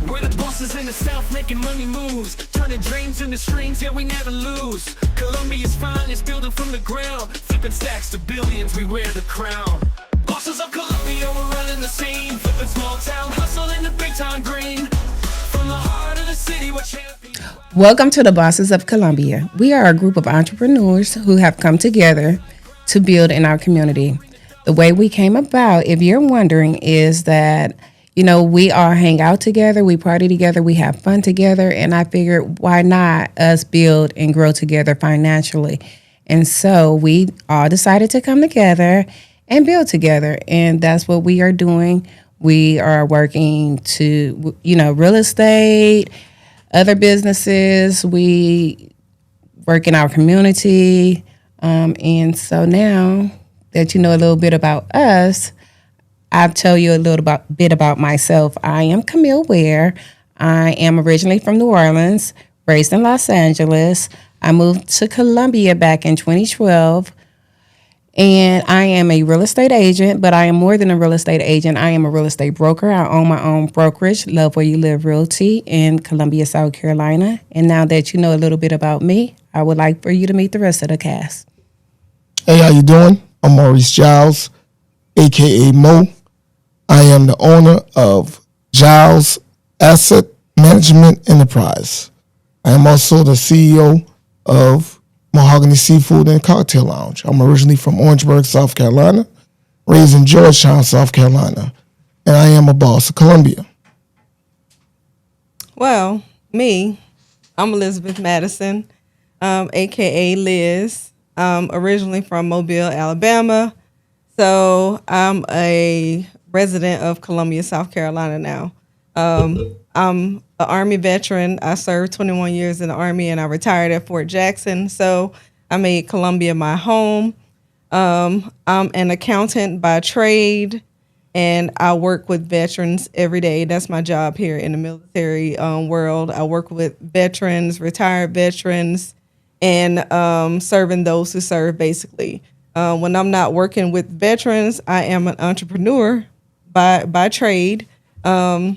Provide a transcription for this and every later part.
We're the bosses in the South making money moves, turning dreams into streams, yeah we never lose. Colombia's finest, building from the ground, flipping stacks to billions, we wear the crown. Bosses of Colombia, we're running the scene, flipping small town, hustling the big time green. From the heart of the city, we're champions. Welcome to the Bosses of Columbia. We are a group of entrepreneurs who have come together to build in our community. The way we came about, if you're wondering, is that, we all hang out together, we party together, we have fun together, and I figured why not us build and grow together financially. And so we all decided to come together and build together, and that's what we are doing. We are working to, real estate, other businesses. We work in our community. And so now that you know a little bit about us, I'll tell you a little bit about myself. I am Camille Ware. I am originally from New Orleans, raised in Los Angeles. I moved to Columbia back in 2012. And I am a real estate agent, but I am more than a real estate agent. I am a real estate broker. I own my own brokerage, Love Where You Live Realty, in Columbia, South Carolina. And now that you know a little bit about me, I would like for you to meet the rest of the cast. Hey, how you doing? I'm Maurice Giles, a.k.a. Mo. I am the owner of Giles Asset Management Enterprise. I am also the CEO of Mahogany Seafood and Cocktail Lounge. I'm originally from Orangeburg, South Carolina, raised in Georgetown, South Carolina, and I am a boss of Columbia. Well, I'm Elizabeth Madison, a.k.a. Liz. Originally from Mobile, Alabama. So I'm a resident of Columbia, South Carolina now. I'm an Army veteran. I served 21 years in the Army and I retired at Fort Jackson. So I made Columbia my home. I'm an accountant by trade and I work with veterans every day. That's my job here in the military world. I work with veterans, retired veterans, and serving those who serve, basically. When I'm not working with veterans, I am an entrepreneur by trade. I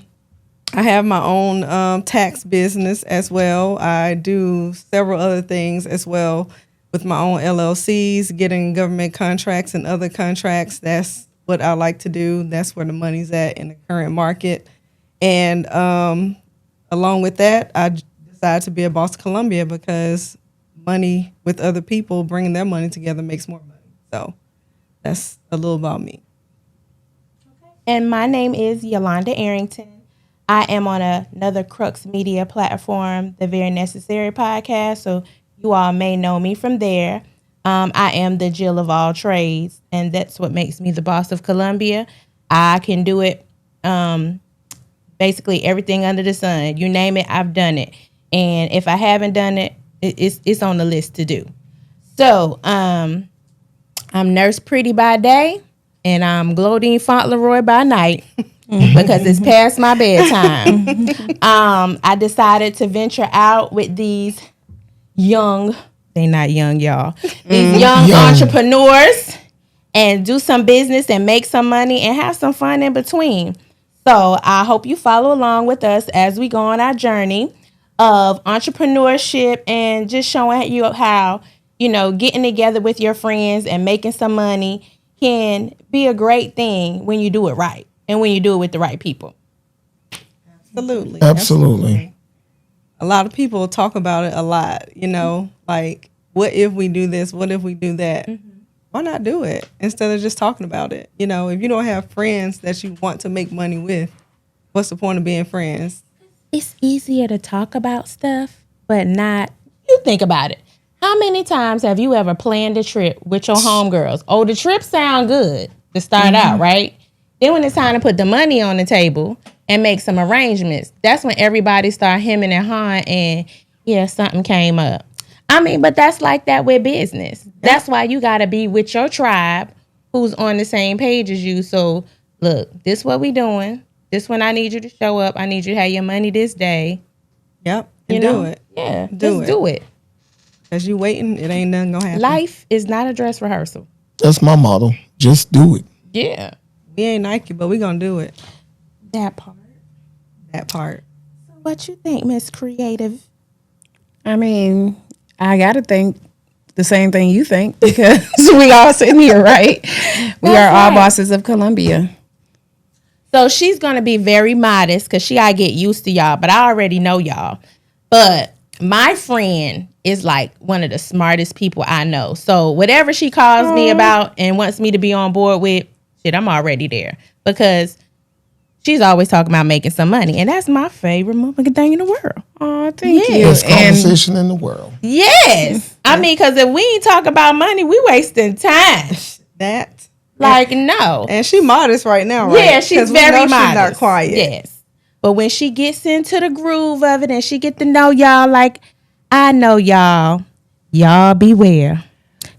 have my own tax business as well. I do several other things as well with my own LLCs, getting government contracts and other contracts. That's what I like to do. That's where the money's at in the current market. And along with that, I decided to be a boss of Columbia because money with other people, bringing their money together makes more money. So that's a little about me. And my name is Yolanda Arrington. I am on another Crux Media platform, the Very Necessary podcast. So you all may know me from there. I am the Jill of all trades, and that's what makes me the boss of Columbia. I can do it, basically everything under the sun. You name it, I've done it. And if I haven't done it, it's on the list to do. So I'm Nurse Pretty by day, and I'm Glodine Fauntleroy by night because it's past my bedtime. I decided to venture out with these they're not young, y'all, these young entrepreneurs and do some business and make some money and have some fun in between. So I hope you follow along with us as we go on our journey of entrepreneurship and just showing you how, getting together with your friends and making some money can be a great thing when you do it right and when you do it with the right people. Absolutely. A lot of people talk about it a lot, like, what if we do this? What if we do that? Mm-hmm. Why not do it instead of just talking about it? If you don't have friends that you want to make money with, what's the point of being friends? It's easier to talk about stuff, but not, you think about it. How many times have you ever planned a trip with your homegirls? Oh, the trip sound good to start out, right? Then when it's time to put the money on the table and make some arrangements, that's when everybody start hemming and hawing and, something came up. But that's like that with business. That's why you got to be with your tribe who's on the same page as you. So, look, this what we doing. This when I need you to show up. I need you to have your money this day. Yep. And do it. Yeah. Do it. As you waiting, it ain't nothing gonna happen. Life is not a dress rehearsal. That's my motto. Just do it. Yeah. We ain't Nike, but we gonna do it. That part. What you think, Miss Creative? I mean, I got to think the same thing you think because we all sitting here, right? We are all right. bosses of Columbia. So she's going to be very modest because she got to get used to y'all. But I already know y'all. But my friend is like one of the smartest people I know. So whatever she calls me about and wants me to be on board with, shit, I'm already there. Because she's always talking about making some money. And that's my favorite motherfucking thing in the world. Oh, thank you. Best conversation in the world. Yes. I mean, because if we ain't talk about money, we wasting time. That. Like, no. And she modest right now, right? Yeah, she's 'Cause we very know modest. She's not quiet. Yes. But when she gets into the groove of it and she get to know y'all, like, I know y'all beware.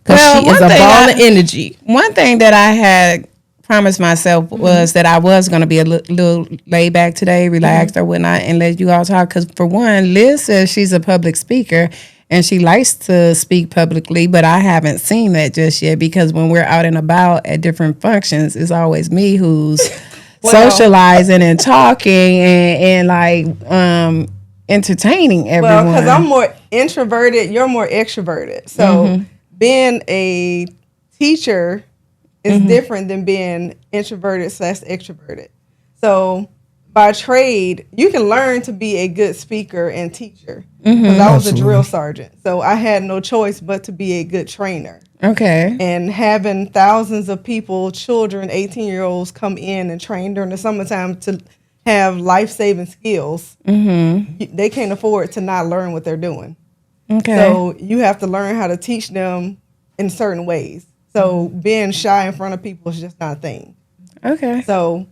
Because she is a ball of energy. One thing that I had promised myself was that I was going to be a little laid back today, relaxed or whatnot, and let you all talk. Because for one, Liz says she's a public speaker and she likes to speak publicly, but I haven't seen that just yet because when we're out and about at different functions, it's always me who's socializing and talking and like entertaining everyone. Well, because I'm more introverted, you're more extroverted. So being a teacher is different than being introverted / extroverted. So by trade, you can learn to be a good speaker and teacher. Because I was a drill sergeant. So I had no choice but to be a good trainer. Okay. And having thousands of people, children, 18-year-olds come in and train during the summertime to have life-saving skills, they can't afford to not learn what they're doing. Okay. So you have to learn how to teach them in certain ways. So being shy in front of people is just not a thing. Okay. So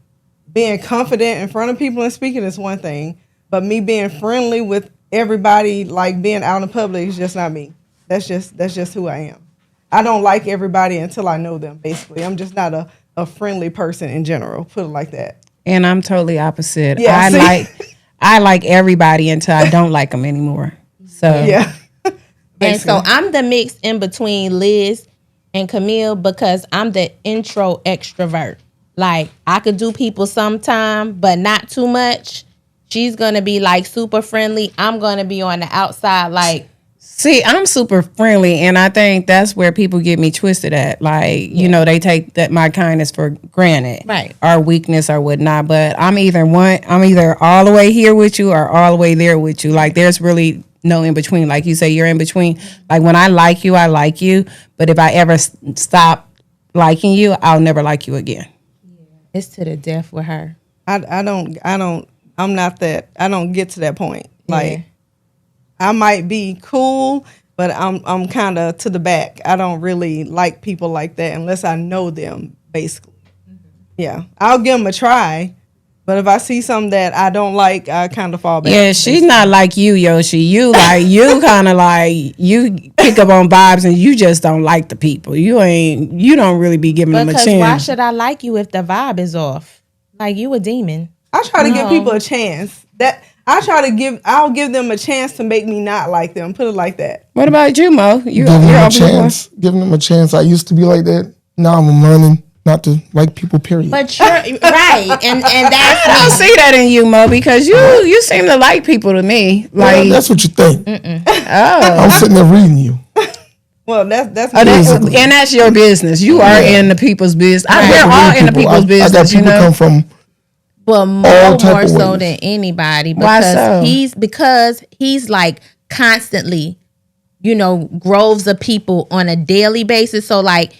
being confident in front of people and speaking is one thing, but me being friendly with everybody, like being out in public, is just not me. That's just who I am. I don't like everybody until I know them, basically. I'm just not a friendly person in general, put it like that. And I'm totally opposite. Yeah, I like everybody until I don't like them anymore. So Yeah. And so I'm the mix in between Liz and Camille because I'm the intro extrovert. Like, I could do people sometime, but not too much. She's going to be like super friendly. I'm going to be on the outside like. See, I'm super friendly, and I think that's where people get me twisted at. Like, you know, they take that my kindness for granted, Right? Or weakness or whatnot. But I'm either all the way here with you or all the way there with you. Like, there's really no in between. Like you say, you're in between. Like, when I like you, I like you. But if I ever stop liking you, I'll never like you again. It's to the death with her. I'm not that. I don't get to that point. Like, Yeah. I might be cool, but I'm kind of to the back. I don't really like people like that unless I know them, basically. Yeah, I'll give them a try, but if I see something that I don't like, I kind of fall back. Yeah, she's not like you, Yoshi. You kind of like you pick up on vibes and you just don't like the people. You don't really be giving them a Because chance. why should I like you if the vibe is off? Like, you a demon. I try to give people a chance. I'll give them a chance to make me not like them. Put it like that. What about you, Mo? You're Giving them a open to chance. Giving them a chance. I used to be like that. Now I'm learning not to like people, period. But you're right, and that's I don't see that in you, Mo, because you seem to like people to me. Like, That's what you think. oh, I'm sitting there reading you. Well, that's and that's your business. You are in the people's business. We're all in the people's business. I got people come from But all type more of so ways. than anybody Why because so? he's like constantly, groves of people on a daily basis. So like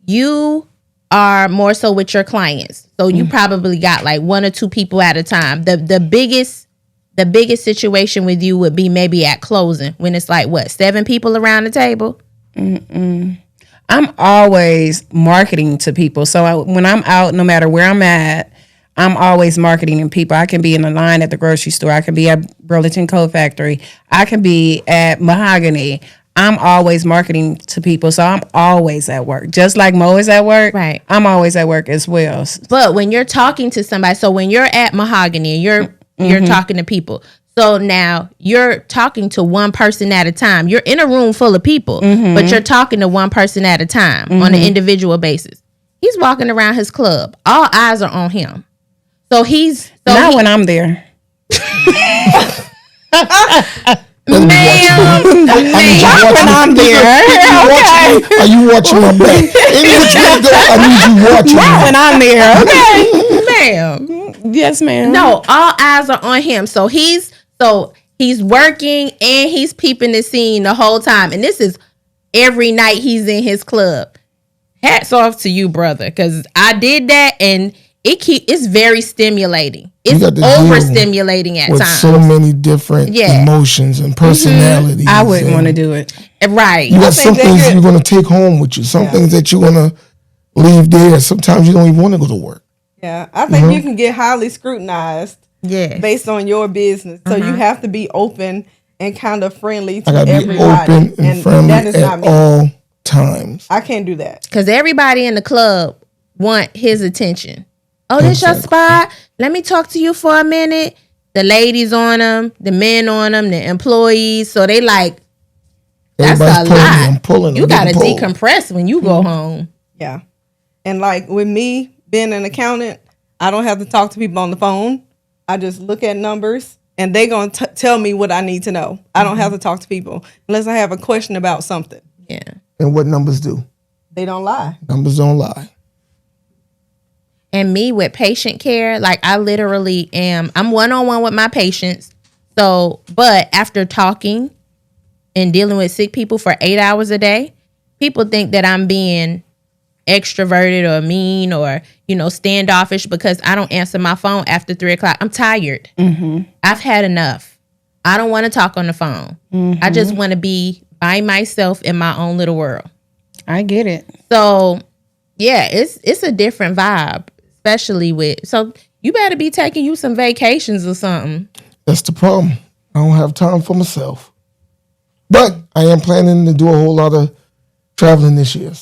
you are more so with your clients. So you probably got like one or two people at a time. The biggest situation with you would be maybe at closing when it's like 7 people around the table. I'm always marketing to people. So when I'm out, no matter where I'm at, I'm always marketing to people. I can be in the line at the grocery store. I can be at Burlington Coat Factory. I can be at Mahogany. I'm always marketing to people. So I'm always at work. Just like Mo is at work, Right. I'm always at work as well. But when you're talking to somebody, so when you're at Mahogany and you're talking to people, so now you're talking to one person at a time. You're in a room full of people, but you're talking to one person at a time on an individual basis. He's walking around his club. All eyes are on him. So Not when I'm there. Ma'am, When I'm there. Okay. Are you watching my back? Any which way to go, I need you watching Not me. when I'm there. Okay. ma'am. Yes, ma'am. No, all eyes are on him. So he's working and he's peeping the scene the whole time. And this is every night he's in his club. Hats off to you, brother, because I did that and it's very stimulating. It's overstimulating at with times. so many different emotions and personalities. I wouldn't want to do it. Right. You got some things you're going to take home with you. Some things that you're going to leave there. Sometimes you don't even want to go to work. Yeah, I think you can get highly scrutinized based on your business. So you have to be open and kind of friendly to everybody. Be open and friendly that is at not me. all times. I can't do that. Because everybody in the club want his attention. Oh, this your spot? Let me talk to you for a minute. The ladies on them, the men on them, the employees. So they like, that's a lot. You got to decompress when you go home. Yeah. And like with me being an accountant, I don't have to talk to people on the phone. I just look at numbers and they're going to tell me what I need to know. I don't have to talk to people unless I have a question about something. Yeah. And what numbers do? They don't lie. Numbers don't lie. And me with patient care, like I literally I'm one-on-one with my patients. So, but after talking and dealing with sick people for 8 hours a day, people think that I'm being extroverted or mean or, standoffish because I don't answer my phone after 3:00. I'm tired. I've had enough. I don't want to talk on the phone. I just want to be by myself in my own little world. I get it. So, yeah, it's a different vibe. Especially so you better be taking you some vacations or something. That's the problem. I don't have time for myself. But I am planning to do a whole lot of traveling this year.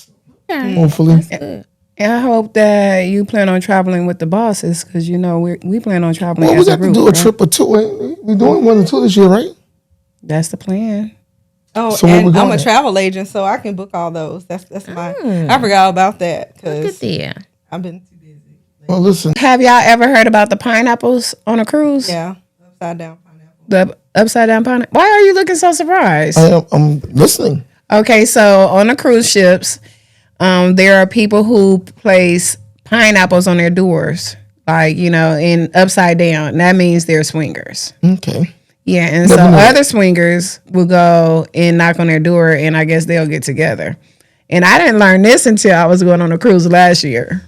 Okay. Hopefully. And I hope that you plan on traveling with the bosses because, we plan on traveling Well, we as a got group. to do a trip or two. We're doing 1 or 2 this year, right? That's the plan. Oh, So where we and I'm going a at? travel agent, so I can book all those. That's my. I forgot about that Look at because there. I've been too busy. Well, listen. Have y'all ever heard about the pineapples on a cruise? Yeah, upside down pineapple. The upside down pineapple. Why are you looking so surprised? I'm listening. Okay, so on the cruise ships, there are people who place pineapples on their doors, like, in upside down. That means they're swingers. Okay. Yeah, and so other swingers will go and knock on their door, and I guess they'll get together. And I didn't learn this until I was going on a cruise last year.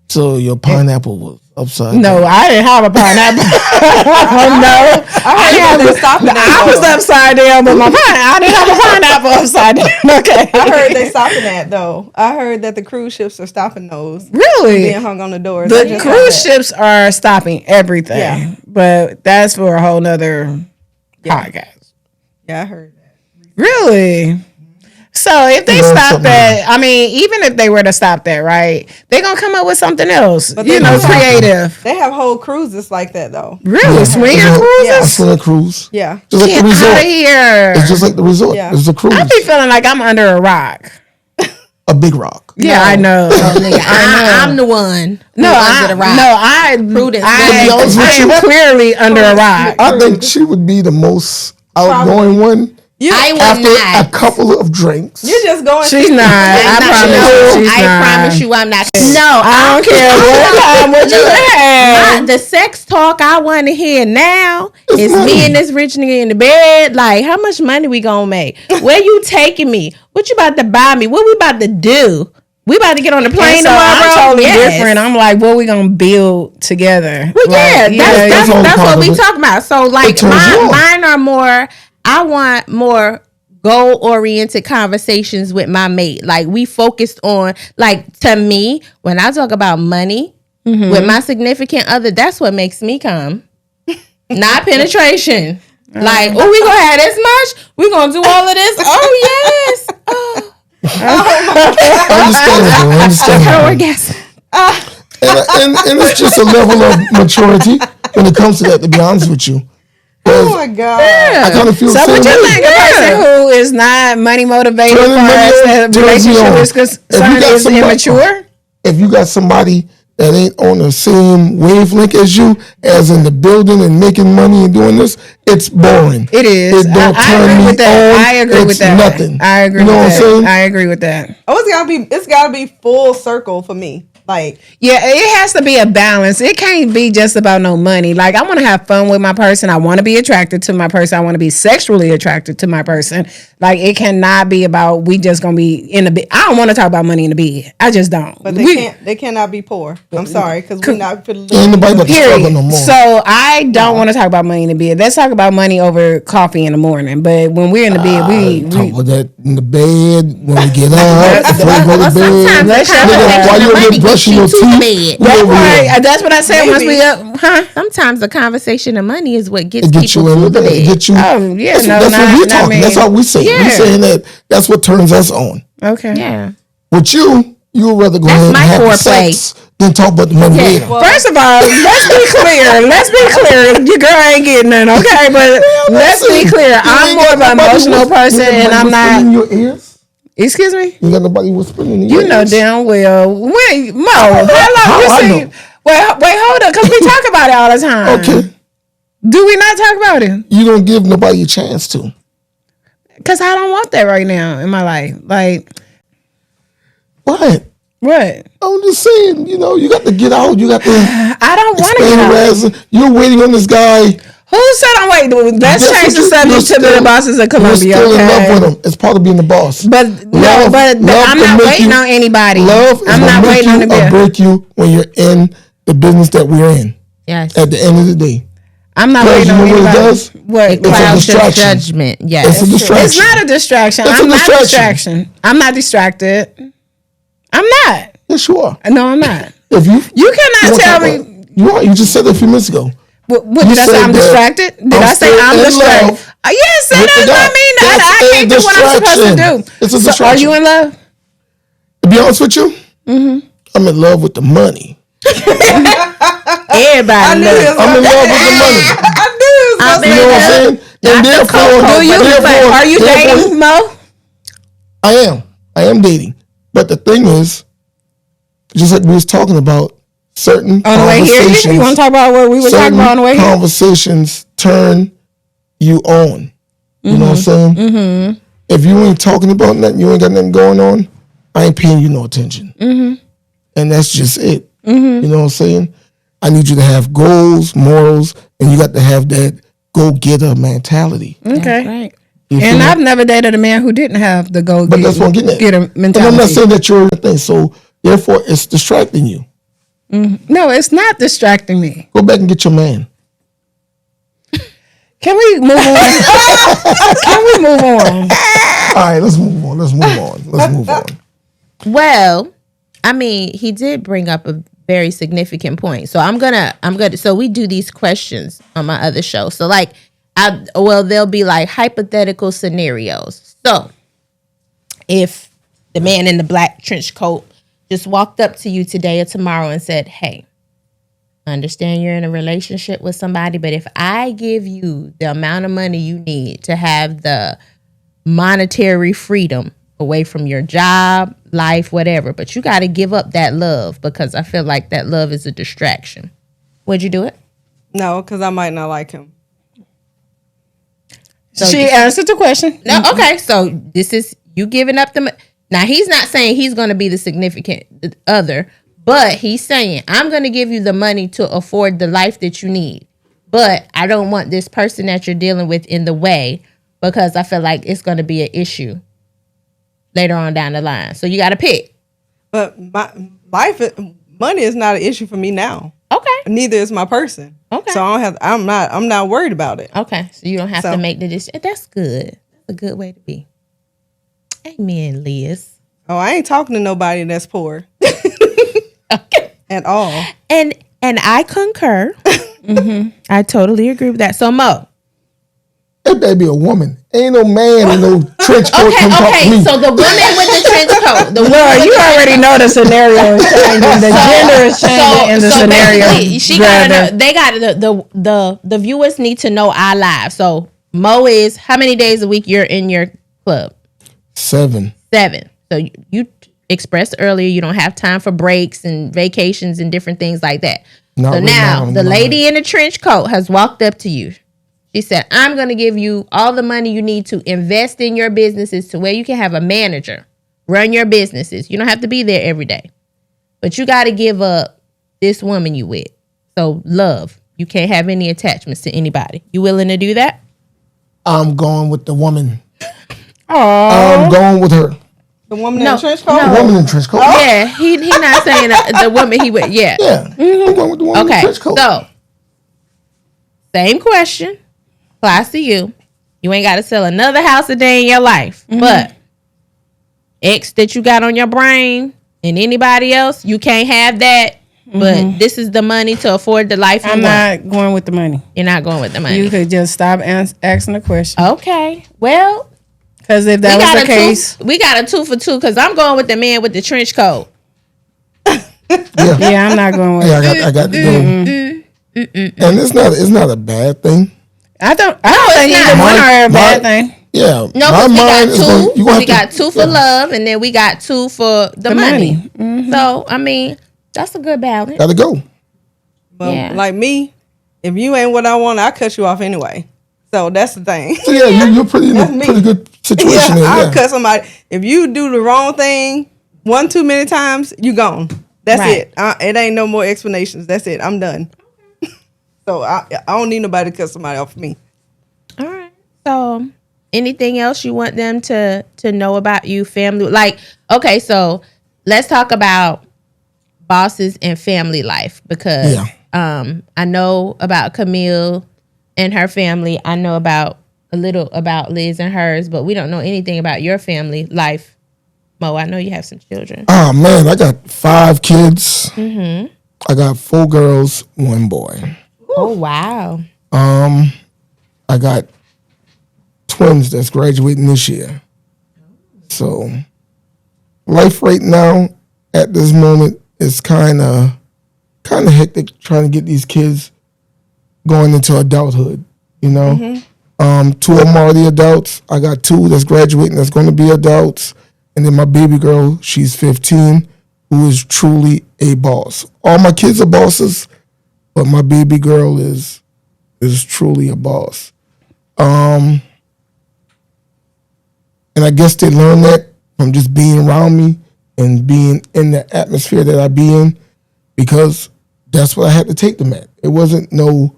So your pineapple was upside No, down. I didn't have a pineapple. No, I was upside down, but I didn't have a pineapple upside down. Okay, I heard they stopping that though. I heard that the cruise ships are stopping those. Really? Being hung on the doors. The cruise ships are stopping everything, but that's for a whole nother podcast. Yeah, I heard that. Really? So if they stop that, even if they were to stop that, right, they're going to come up with something else, But creative. They have whole cruises like that though. Really? Swinger A cruises? swinger cruise. Yeah. Just like Get the resort. out of here. It's just like the resort. Yeah. It's a cruise. I be feeling like I'm under a rock. A big rock. Yeah, I know. I'm the one. I am clearly under a rock. I think she would be the most outgoing one. I would After not. a couple of drinks. You're just going. She's not. I promise you. She's not. promise you I'm not. No, I don't care what time, what you have. the sex talk I want to hear now is me and this rich nigga in the bed. Like, how much money we gonna make? Where you taking me? What you about to buy me? What we about to do? We about to get on the plane So tomorrow. I'm totally Yes. different. I'm like, what we gonna build together? Well, yeah, that's what we it. talking about. So, like, turns you on. mine are more. I want more goal-oriented conversations with my mate. Like, we focused on, like, to me, when I talk about money with my significant other, that's what makes me come. Not penetration. Like, oh, we gonna have this much? We gonna do all of this? Oh, yes. Oh. Understandable. Orgasm. And it's just a level of maturity when it comes to that, to be honest with you. Oh my God. I kind of feel So the would same you way. think a person who is not money motivated Turning for money us, on, the turns you relationship on. is If you concerned got is somebody- immature? If you got somebody that ain't on the same wavelength as you, as in the building and making money and doing this, it's boring. It is. It don't I turn agree me with that. on. I agree with It's that. nothing. I agree You know with what I'm that. saying? I agree with that. Oh, it's gotta be full circle for me. Like, Yeah, it has to be a balance. It can't be just about no money. Like, I want to have fun with my person. I want to be attracted to my person. I want to be sexually attracted to my person. Like, it cannot be about we just gonna be in the bed. I don't want to talk about money in the bed. I just don't. but they cannot be poor. I'm sorry, because we're not for Ain't nobody but the struggle Period. no more. So I don't want to talk about money in the bed. Let's talk about money over coffee in the morning. But when we're in the bed, Talk we about that in the bed when we get up, before we go to bed. sometimes Let's the shut Nigga, conversation while of you're money brushing your gets you to the teeth, bed. we over here. that's what I said once we up, huh? Sometimes the conversation of money is what gets It get people you in to the the bed. bed. Get you. Oh, yeah, That's, no, that's not- what we not talking. me. That's how we say. Yeah. We saying that. That's what turns us on. Okay. Yeah. With you would rather go That's ahead and my have the foreplay. sex than talk about the money later. First of all, let's be clear. Let's be clear. Your girl ain't getting none, okay? But let's be clear. I'm more of an emotional person, and I'm in not. your ears. Excuse me. You got nobody whispering in your You know ears. damn well. Wait, Mo. How long How you I see? know? Wait, hold up, because we talk about it all the time. Okay, Do we not talk about it? you don't give nobody a chance to. Because I don't want that right now in my life. Like, What? what? I'm just saying. You got to get out. You got to I don't want to expand get out. horizon. You're waiting on this guy. Who said I'm waiting? Let's Guess change what the subject to the bosses of Columbia. You're still in love Okay. with him. It's part of being the boss. But no, but I'm can not make waiting you- on anybody. Love is I'm gonna not make waiting you on or anybody. break you when you're in the business that we're in. Yes. At the end of the day, I'm not Because waiting you on know what it anybody. does? What? It a clouds your distraction. judgment. Yes. it's a distraction. It's not a distraction. It's a I'm not distraction. distraction. I'm not distracted. I'm not. Yes, you are. No, I'm not. If You cannot wanna tell talk me. about it, you are. You just said that a few minutes ago. What You did I say? said I'm that distracted. Did I'm I say still I'm in distracted? love Yes, that with the does guy. not mean that That's I a can't do what I'm supposed to distraction. do. It's a So are distraction. you in love? To be honest with you, I'm in love with the money. Everybody knew loves this. I'm in love with the money. I knew it was I'm gonna You know what I'm saying? And therefore, Do you? Are you dating, Mo? I am dating. But the thing is, just like we was talking about, certain On the way here, conversations. you want to talk about what we were talking certain about on the way here? conversations turn you on. You know what I'm saying? Mm-hmm. If you ain't talking about nothing, you ain't got nothing going on, I ain't paying you no attention. Mm-hmm. And that's just it. Mm-hmm. You know what I'm saying? I need you to have goals, morals, and you got to have that go-getter mentality. Okay. Right. You feel And me? I've never dated a man who didn't have the go But that's what I'm getting at. get a And mentality. I'm not saying that you're a thing, so therefore it's distracting you. No, it's not distracting me. Go back and get your man. Can we move on? Can we move on? All right, let's move on. Let's move on. Well, I mean, he did bring up a very significant point. So I'm gonna so we do these questions on my other show. So like they'll be like hypothetical scenarios. So if the man in the black trench coat just walked up to you today or tomorrow and said, "Hey, I understand you're in a relationship with somebody, but if I give you the amount of money you need to have the monetary freedom away from your job, life, whatever, but you got to give up that love because I feel like that love is a distraction." Would you do it? No, because I might not like him. So She answered the question. No, okay. So this is you giving up the. Now he's not saying he's going to be the significant other, but he's saying I'm going to give you the money to afford the life that you need, but I don't want this person that you're dealing with in the way because I feel like it's going to be an issue later on down the line. So you got to pick. But money is not an issue for me now. Okay. Neither is my person. Okay. So I'm not worried about it. Okay. So you don't have to So- make the decision. That's good. That's a good way to be. Amen, Liz. Oh, I ain't talking to nobody that's poor Okay. at all. And I concur. I totally agree with that. So Mo. That better be a woman. Ain't no man in no trench coat come talk to me. So the woman with the trench coat. The woman Well, with you the already know the scenario is changing. The gender is changing in the scenario. basically, she got to. They got to. The viewers need to know our lives. So Mo is how many days a week you're in your club? 7. 7. So you expressed earlier, you don't have time for breaks and vacations and different things like that. Not So right now, now, the no. lady in the trench coat has walked up to you. She said, I'm going to give you all the money you need to invest in your businesses to where you can have a manager run your businesses. You don't have to be there every day. But you got to give up this woman you with. So love. You can't have any attachments to anybody. You willing to do that? I'm going with the woman. Oh, I'm going with her. The woman No, in the trench coat? The no. woman in trench coat. Yeah, he not saying the woman he with. Yeah. Yeah. I'm going with the woman in Okay. trench coat. So, same question applies to you. You ain't got to sell another house a day in your life. But X that you got on your brain and anybody else, you can't have that. But this is the money to afford the life you I'm want. not going with the money. You're not going with the money. You could just stop asking the question. Okay. Well, Because if that was the case, we got a 2 for 2 because I'm going with the man with the trench coat. yeah, I'm not going with Yeah, it. I got to go. And it's not a bad thing. I don't think it's either not. one are a bad My- thing. Yeah. No, my because we mind is going. got You 2. We have got to, 2 for love, and then we got 2 for the money. money. So, I mean, that's a good balance. Got to go. Well, Yeah. like me, if you ain't what I want, I cut you off anyway. So that's the thing. So yeah, you're pretty in That's a me. pretty good situation. Yeah, there, I'll yeah. cut somebody. If you do the wrong thing one too many times, you gone. That's Right. it. It ain't no more explanations. That's it. I'm done. So I don't need nobody to cut somebody off for me. All right. So, anything else you want them to know about you, family? Like, okay, so let's talk about bosses and family life because I know about Camille and her family. I know about a little about Liz and hers, but we don't know anything about your family life. Mo, I know you have some children. Oh man, I got 5 kids. I got 4 girls, 1 boy. Oh, wow. I got twins that's graduating this year. So life right now at this moment is kind of hectic trying to get these kids going into adulthood, you know. 2 of them are already adults. I got 2 that's graduating that's going to be adults. And then my baby girl, she's 15, who is truly a boss. All my kids are bosses, but my baby girl is truly a boss. And I guess they learn that from just being around me and being in the atmosphere that I be in, because that's what I had to take them at. It wasn't no,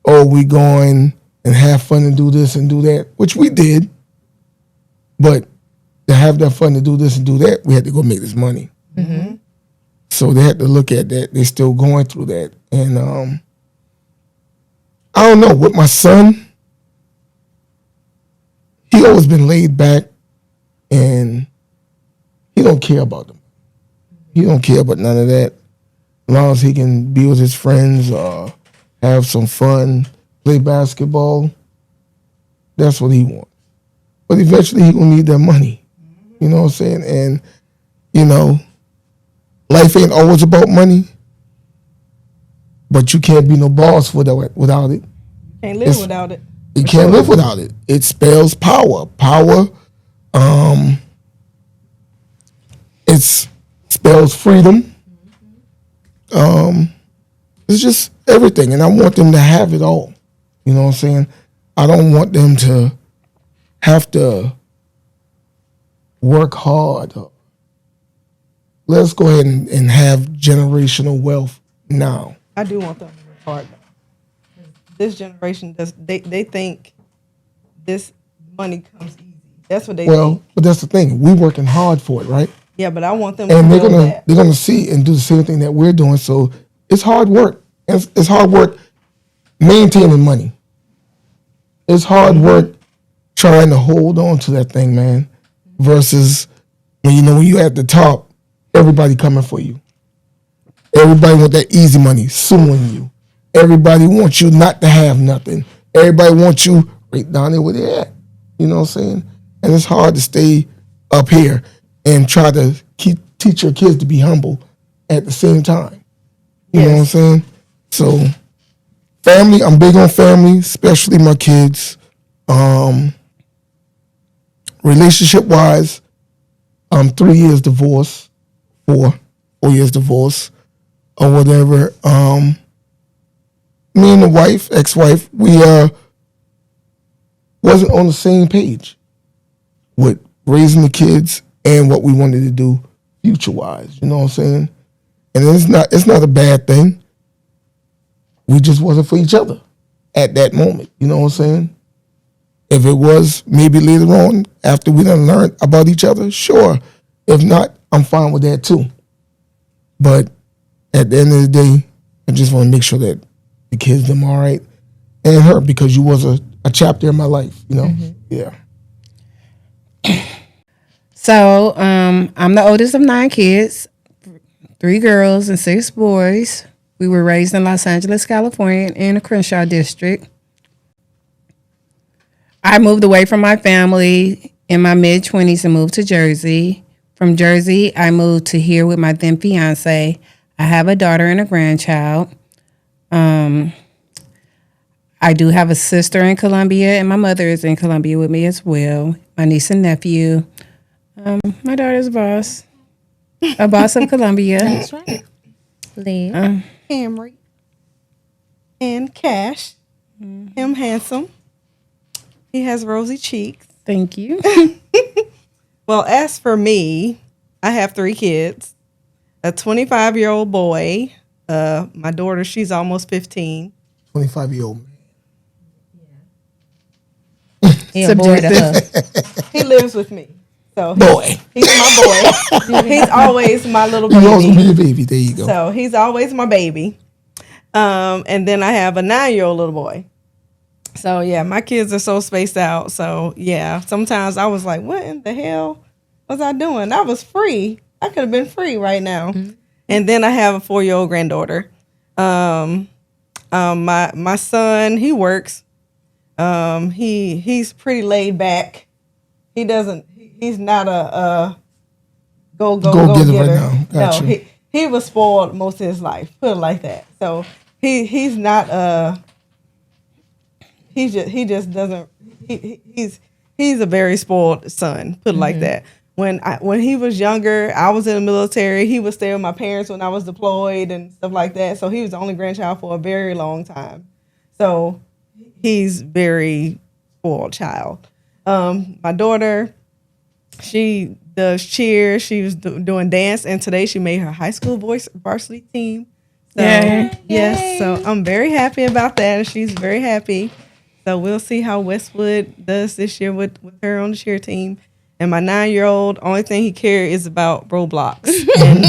oh, we going and have fun and do this and do that, which we did. But to have that fun to do this and do that, we had to go make this money. So they had to look at that. They're still going through that. And I don't know, with my son, he always been laid back and he don't care about them. He don't care about none of that. As long as he can be with his friends, have some fun, play basketball, that's what he wants. But eventually he gonna need that money. You know what I'm saying? And, you know, life ain't always about money, but you can't be no boss without it. Can't live without it. You can't live without it. It spells power. Power, it spells freedom. It's just everything. And I want them to have it all. You know what I'm saying? I don't want them to have to work hard. Let's go ahead and have generational wealth now. I do want them to work hard. This generation they think this money comes easy. That's what they think. But that's the thing. We working hard for it, right? Yeah, but I want them And to they're know that. gonna see and do the same thing that we're doing. So it's hard work. It's hard work maintaining money. It's hard work trying to hold on to that thing, man. Versus when you're at the top, everybody coming for you. Everybody want that easy money, suing you. Everybody wants you not to have nothing. Everybody wants you right down there where they're at. You know what I'm saying? And it's hard to stay up here and try to teach your kids to be humble at the same time. You know what I'm saying? So family, I'm big on family, especially my kids. Relationship wise, 3 years divorce, 4 years divorce, or whatever. Me and the wife, ex-wife, we wasn't on the same page with raising the kids and what we wanted to do future-wise. You know what I'm saying? And it's not a bad thing. We just wasn't for each other at that moment. You know what I'm saying? If it was, maybe later on, after we done learned about each other, sure. If not, I'm fine with that too. But at the end of the day, I just want to make sure that the kids, them all right, and her, because you was a chapter in my life, you know? Yeah. So I'm the oldest of 9 kids, 3 girls and 6 boys. We were raised in Los Angeles, California, in the Crenshaw district. I moved away from my family in my mid-20s and moved to Jersey. From Jersey, I moved to here with my then fiance. I have a daughter and a grandchild. I do have a sister in Columbia, and my mother is in Columbia with me as well. My niece and nephew. My daughter's a boss of Columbia. That's right. Liv. Camry and Cash. Him handsome. He has rosy cheeks. Thank you. Well, as for me, I have 3 kids. A 25-year-old boy. My daughter, she's almost 15. 25-year-old man. He a boy to her. He lives with me. So Boy. he's my boy. He's always my little You always baby. be your baby. There you go. So he's always my baby. And then I have a 9-year-old little boy. So yeah, my kids are so spaced out. So yeah, sometimes I was like, what in the hell was I doing? I was free. I could have been free right now. And then I have a 4-year-old granddaughter. My son, he works. He's pretty laid back. He's not a go getter getter. right now. Gotcha. No, he was spoiled most of his life. Put it like that. So he's not he just doesn't he's a very spoiled son. Put it like that. When he was younger, I was in the military. He would stay with my parents when I was deployed and stuff like that. So he was the only grandchild for a very long time. So he's very spoiled child. My daughter, she does cheer. She was doing dance, and today she made her high school varsity team. So, yes, so I'm very happy about that, and she's very happy. So we'll see how Westwood does this year with her on the cheer team. And my 9-year-old, only thing he cares is about Roblox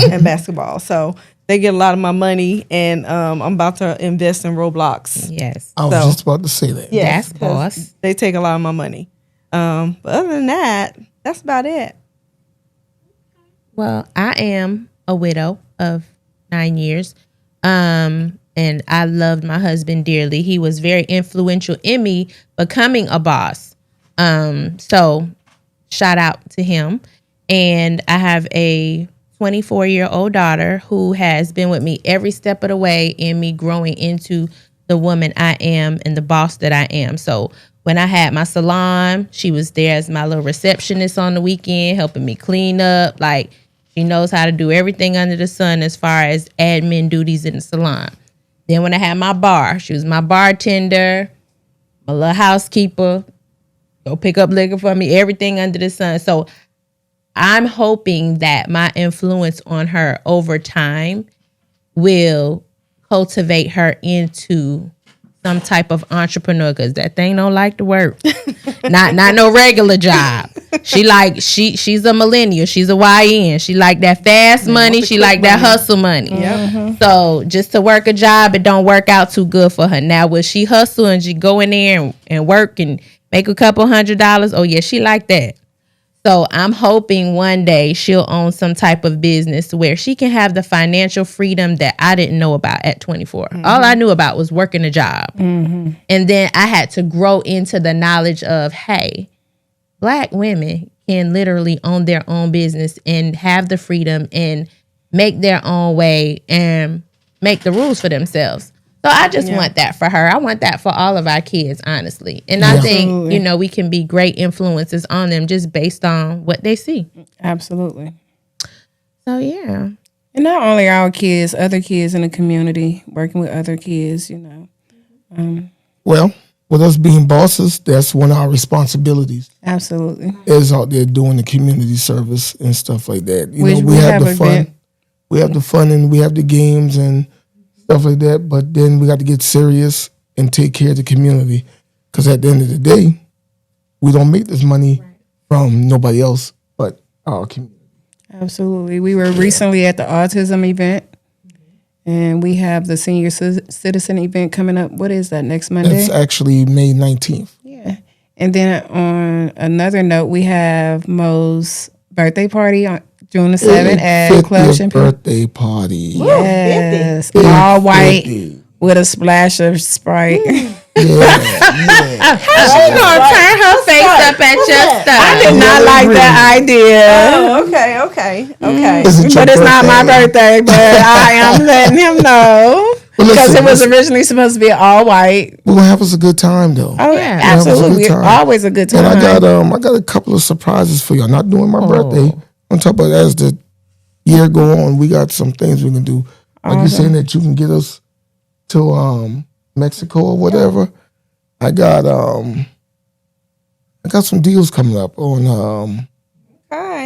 and basketball. So they get a lot of my money, and I'm about to invest in Roblox. Yes. I was just about to say that. Yes, That's boss. they take a lot of my money. But other than that, that's about it. Well, I am a widow of 9 years. And I loved my husband dearly. He was very influential in me becoming a boss. So shout out to him. And I have a 24-year-old daughter who has been with me every step of the way in me growing into the woman I am and the boss that I am. So when I had my salon, she was there as my little receptionist on the weekend, helping me clean up. Like, she knows how to do everything under the sun as far as admin duties in the salon. Then when I had my bar, she was my bartender, my little housekeeper, go pick up liquor for me, everything under the sun. So I'm hoping that my influence on her over time will cultivate her into some type of entrepreneur, because that thing don't like to work. not no regular job. She's a millennial. She's a YN. She like that fast money. She like that hustle money. Yep. So just to work a job, it don't work out too good for her. Now will she hustle and she go in there and work and make a couple $100? Oh yeah, she like that. So I'm hoping one day she'll own some type of business where she can have the financial freedom that I didn't know about at 24. All I knew about was working a job. And then I had to grow into the knowledge of, hey, Black women can literally own their own business and have the freedom and make their own way and make the rules for themselves. So I just want that for her. I want that for all of our kids, honestly. And I think, we can be great influences on them just based on what they see. Absolutely. So, yeah. And not only our kids, other kids in the community, working with other kids, Well, with us being bosses, that's one of our responsibilities. Absolutely. Is out there doing the community service and stuff like that. We have the fun. We have the fun and we have the games and stuff like that. But then we got to get serious and take care of the community. Because at the end of the day, we don't make this money from nobody else but our community. Absolutely. We were recently at the autism event. And we have the senior citizen event coming up. What is that, next Monday? It's actually May 19th. Yeah. And then on another note, we have Mo's birthday party on June the 7th at Club Champagne. Birthday party. Yes. Big All white 50. with a splash of Sprite. Yeah. How's she gonna turn her face up at your stuff? I did not like that idea. Oh, okay. But it's not my birthday, but I am letting him know. Because it was originally supposed to be all white. We're gonna have us a good time though. Oh yeah, absolutely. Always a good time. And I got a couple of surprises for y'all. Not doing my birthday. On top of that, as the year go on, we got some things we can do. Like you're saying that you can get us to Mexico or whatever. I got some deals coming up on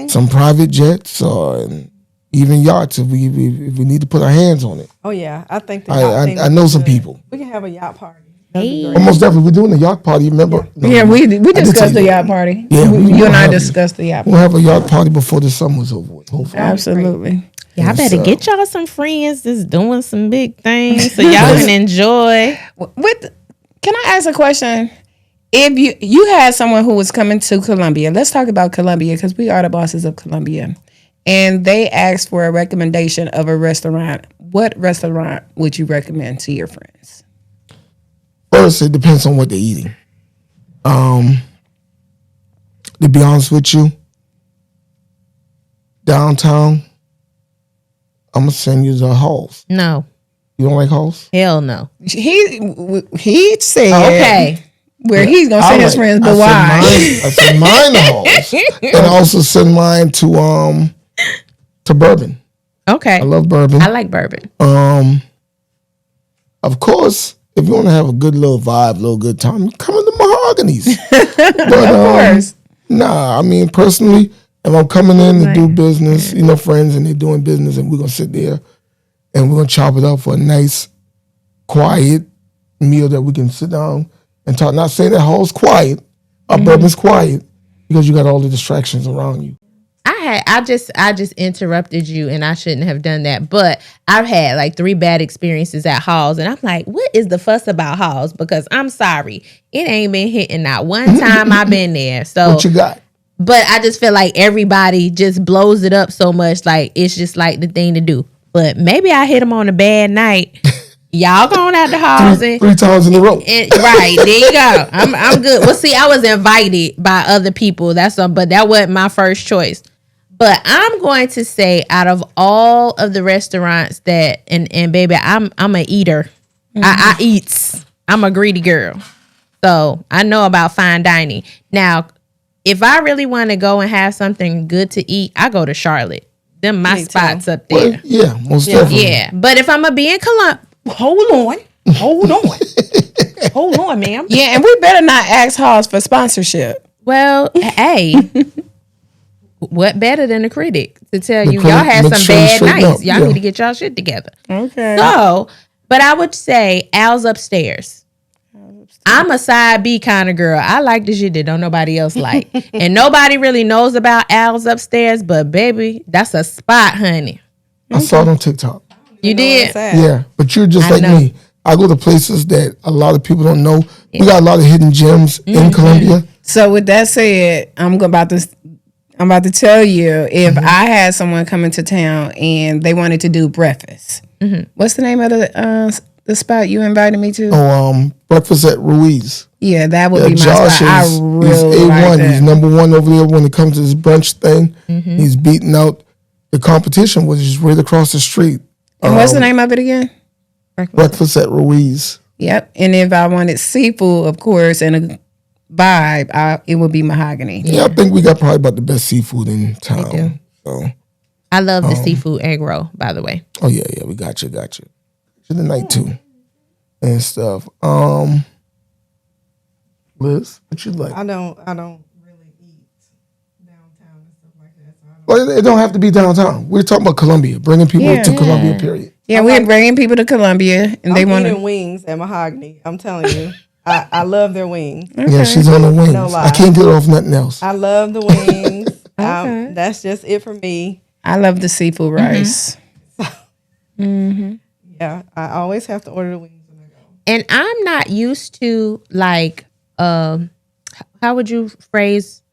some private jets and even yachts if we need to put our hands on it. Oh yeah, I think the yacht thing I know some people. We can have a yacht party. Almost definitely, we're doing a yacht party. Remember? Yeah, we discussed the yacht party. Yeah, you and I discussed the yacht party. We'll have a yacht party before the summer's over with. Hopefully. Absolutely. Y'all better get y'all some friends that's doing some big things so y'all can enjoy. Can I ask a question? If you had someone who was coming to Columbia, let's talk about Columbia because we are the bosses of Columbia, and they asked for a recommendation of a restaurant. What restaurant would you recommend to your friends? First, it depends on what they're eating. To be honest with you, downtown, I'm gonna send you to Halls. No. You don't like Halls? Hell no. He said Okay. Where he's gonna send his friends, but why? I send mine to Halls, and I also send mine to Bourbon. Okay. I love Bourbon. I like bourbon. Of course, if you want to have a good little vibe, little good time, come into Mahogany's. But, of course. Nah, I mean, personally, if I'm coming in to do business, friends, and they're doing business, and we're going to sit there and we're going to chop it up for a nice, quiet meal that we can sit down and talk. Not saying that Hall's quiet, our Bourbon's quiet, because you got all the distractions around you. I just interrupted you and I shouldn't have done that. But I've had like 3 bad experiences at Halls and I'm like, what is the fuss about Halls? Because I'm sorry, it ain't been hitting not one time I've been there. So what you got? But I just feel like everybody just blows it up so much, like it's just like the thing to do. But maybe I hit them on a bad night. Y'all going out the Halls three times in a row. Right, there you go. I'm good. Well, see, I was invited by other people. But that wasn't my first choice. But I'm going to say, out of all of the restaurants that, and baby, I'm a eater. I eats. I'm a greedy girl. So I know about fine dining. Now, if I really want to go and have something good to eat, I go to Charlotte. Them my spots up there. Well, yeah, most definitely. Yeah, but if I'm going to be in Columbia, hold on, ma'am. Yeah, and we better not ask Halls for sponsorship. Well, hey. What better than a critic to tell you critic y'all had makes some sure bad you nights. straighten up. Y'all Yeah. need to get y'all shit together. Okay. So, but I would say Al's upstairs. I'm a side B kind of girl. I like the shit that don't nobody else like. And nobody really knows about Al's upstairs, but baby, that's a spot, honey. I saw it on TikTok. You did? Yeah, but you're just like know. me. I go to places that a lot of people don't know. We got a lot of hidden gems in Columbia. So with that said, I'm about to tell you if I had someone coming to town and they wanted to do breakfast. What's the name of the spot you invited me to? Oh, breakfast at Ruiz. Yeah, that would be my Josh spot. I is really A1. like that. He's number 1 over there when it comes to this brunch thing. He's beating out the competition, which is right across the street. And what's the name of it again? Breakfast at Ruiz. Yep. And if I wanted seafood, of course, and a vibe, it would be mahogany. Yeah, I think we got probably about the best seafood in town. do. So, I love the seafood egg roll, by the way. oh yeah, we got you. Tonight too, and stuff. Liz, what you like? I don't really eat downtown and stuff like that. So I don't. Well, it don't have to be downtown. We're talking about Columbia, bringing people Yeah. to Columbia. Period. Yeah, we're bringing people to Columbia, and they I'm want eating to. wings at Mahogany. I'm telling you, I love their wings. Yeah, she's on the wings. No lie. I can't get off nothing else. I love the wings. That's just it for me. I love the seafood rice. Yeah, I always have to order the wings when I go. And I'm not used to like, how would you phrase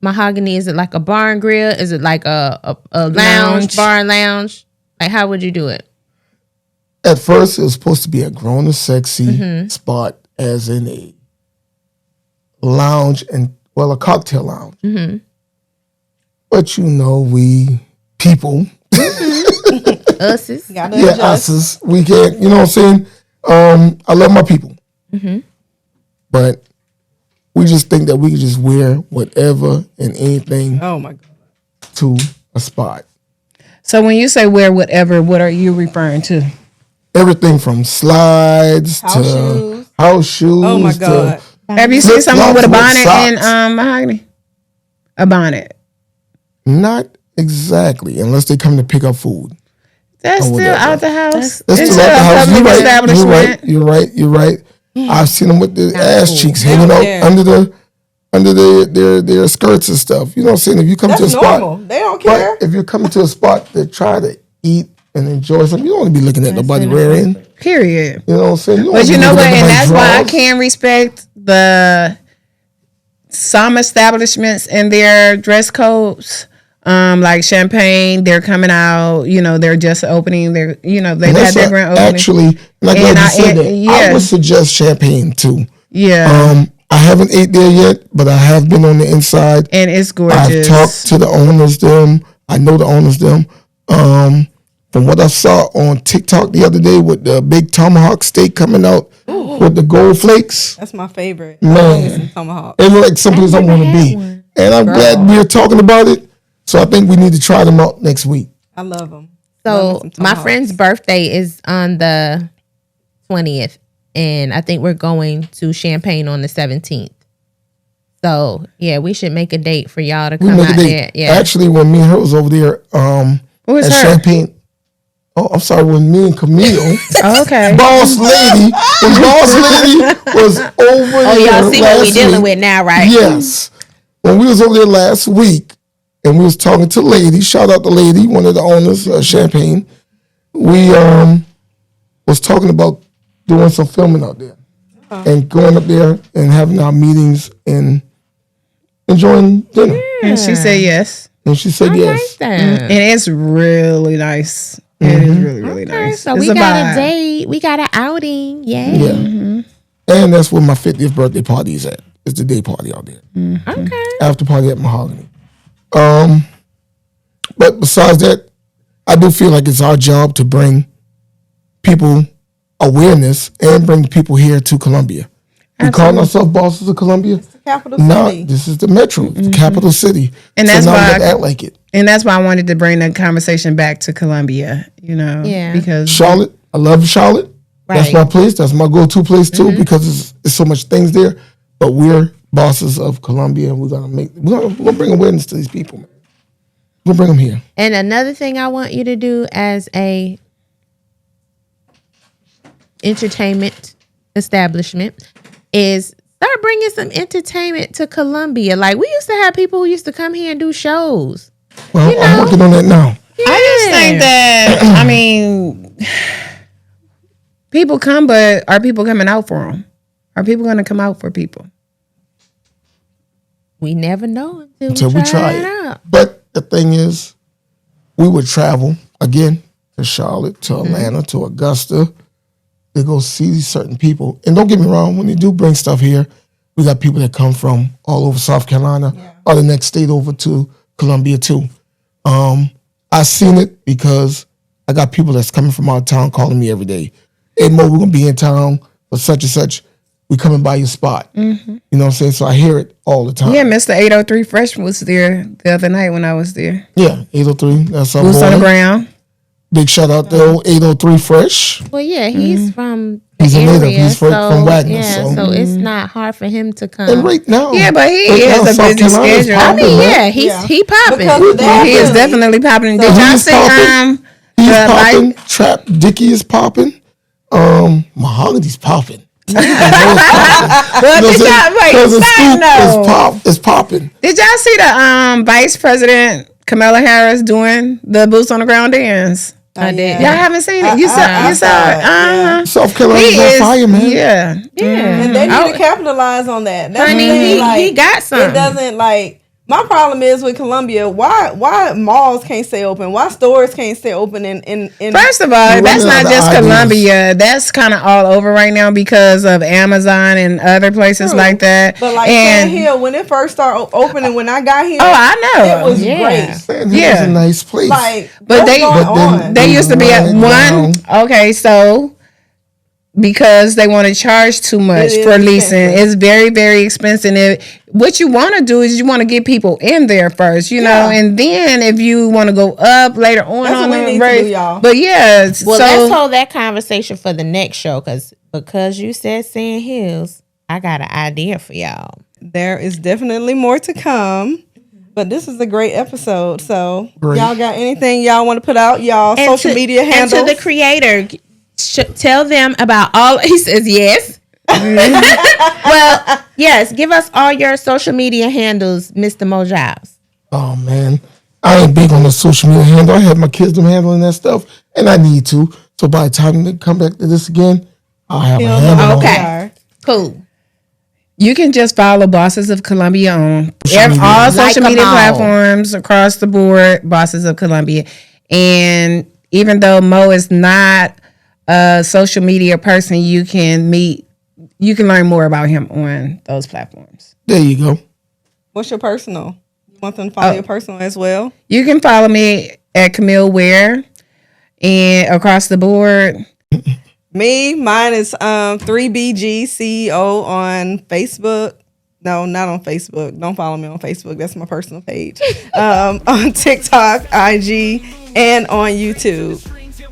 mahogany? Is it like a bar and grill? Is it like a lounge, bar and lounge? Like, how would you do it? At first, it was supposed to be a grown and sexy spot, as in a lounge and a cocktail lounge. But we people, Us. Gotta yeah, adjust. us, we can't. You know what I'm saying? I love my people, but we just think that we can just wear whatever and anything Oh my god. to a spot. So when you say wear whatever, what are you referring to? Everything from slides House to shoes. house shoes. Oh my god. Have you seen someone with a Flip-flops with bonnet socks. and mahogany? A bonnet. Not exactly, unless they come to pick up food. That's Oh, still whatever. out the house. That's It's still out the a house. public establishment. You're right. I've seen them with the ass cheeks They hanging don't out care. under their skirts and stuff. You know what I'm saying? If you come to a That's spot, normal. They don't care. but if you're coming to a spot that try to eat and enjoy something, you don't want to be looking at nobody rearing. Period. You know what I'm saying? But you know what? And that's why I can't respect some establishments and their dress codes. Like Champagne, they're coming out. They're just opening. They've had their grand opening. Actually, and I'm glad you said that. I would suggest Champagne too. Yeah, I haven't ate there yet, but I have been on the inside. and it's I've gorgeous. talked to the owners them. I know the owners them. From what I saw on TikTok the other day with the big tomahawk steak coming out with the gold flakes. That's my favorite. Man. Some tomahawk. It's like someplace I want to be. And I'm glad we're talking about it. So I think we need to try them out next week. I love them. So my friend's birthday is on the 20th, and I think we're going to Champagne on the 17th. So yeah, we should make a date for y'all to We come make a out date. there. Yeah, Actually, when me and her was over there was at her? Champagne. Oh, I'm sorry. When me and Camille, Oh, okay. boss lady was over there. oh, y'all see what we last dealing week. with now, right? Yes. When we was over there last week and we was talking to Lady, shout out to Lady, one of the owners of Champagne, we was talking about doing some filming out there and going up there and having our meetings and enjoying dinner. And she said yes, And she said yes. Like that. and it's really nice. It is really, really nice. So It's we a got vibe. a date. We got an outing. Yay. Yeah. And that's where my 50th birthday party is at. It's the day party out there. Okay. After party at Mahogany. But besides that, I do feel like it's our job to bring people awareness and bring people here to Columbia. We call ourselves bosses of Columbia. Capital No, city. this is the metro, the capital city. And so that's now we why gotta act like it. And that's why I wanted to bring the conversation back to Columbia, Yeah. because Charlotte, I love Charlotte. That's Right. my place. That's my go-to place too because it's so much things there. But we're bosses of Columbia, and we're gonna bring awareness to these people, man. We'll bring them here. And another thing I want you to do as a entertainment establishment is start bringing some entertainment to Columbia. Like we used to have people who used to come here and do shows. Well, I'm working on that now. I just think that people come, but are people coming out for them? Are people going to come out for people? We never know Until we try it it. out. But the thing is, we would travel again to Charlotte, to Atlanta, to Augusta to go see these certain people. And don't get me wrong, when they do bring stuff here, we got people that come from all over South Carolina or the next state over to Columbia too. I seen it because I got people that's coming from out of town calling me every day. hey Mo, we're gonna be in town for such and such. We coming by your spot. Mm-hmm. You know what I'm saying? So I hear it all the time. Yeah, Mr. 803 Fresh was there the other night when I was there. Yeah, 803. That's our Boots on the boy. ground. Big shout out to old 803 Fresh. Well, yeah, he's from He's the a native. area, He's from Wagner, Yeah, so- so it's not hard for him to come. And right now, Yeah, but he right is now, a South busy Carolina is schedule. popping, I mean, man. yeah, Yeah. he popping. Because of that, He is really. definitely popping. Did So y'all he's see popping. He's the popping. light? Trap Dickie is popping. Mahogany's popping. Well, did y'all wait? Side note. It's popping. Did y'all see the Vice President Kamala Harris doing the boots on the ground dance? I did. Y'all haven't seen it? You saw I it? saw it, yeah. South Carolina's on fire, man. Yeah. Yeah. And they need to capitalize on that. That's Honey, the thing, he got some. It doesn't like. My problem is with Columbia. Why malls can't stay open? Why stores can't stay open? In First of all, You're that's running not out of just ideas. Columbia. That's kind of all over right now because of Amazon and other places True. like that. But like Sand Hill, when it first started opening, when I got here, Oh, I know. it was Yeah. great. Sand Hill Yeah. is a nice place. Like, But what's they- going but then- on? They used to be at Running one. down. Okay, so because they want to charge too much It is for leasing, expensive. it's very, very expensive. What you want to do is you want to get people in there first, you know, Yeah. and then if you want to go up later on That's on what we the need to rate. do, y'all. But yeah, Well, so let's hold that conversation for the next show because you said Sand Hills, I got an idea for y'all. There is definitely more to come. But this is a great episode. So Great. y'all got anything y'all want to put out? Y'all And social media handles. And to the creator, tell them about all. He says yes. Well, yes. Give us all your social media handles, Mr. Mojo. Oh man, I ain't big on the social media handle. I have my kids them handling that stuff, and I need to. So by the time they come back to this again, I'll have a Y'all handle. know on who it. we Okay. are. Cool. you can just follow Bosses of Columbia on Social media. all Like social 'em media all. platforms across the board. Bosses of Columbia, and even though Mo is not a social media person, you can learn more about him on those platforms. There you go. What's your personal? You want them to follow your personal as well? You can follow me at Camille Ware and across the board. Mine is 3BG CEO on Facebook. No, not on Facebook. Don't follow me on Facebook. That's my personal page. On TikTok, IG, and on YouTube.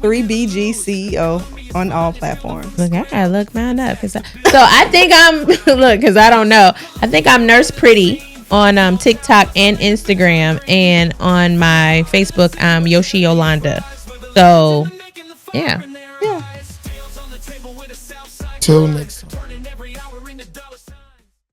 3BG CEO on all platforms. Look, I gotta look mine up. So I think I'm look because I don't know. I think I'm Nurse Pretty on TikTok and Instagram, and on my Facebook I'm Yoshi Yolanda. So yeah. Till next time.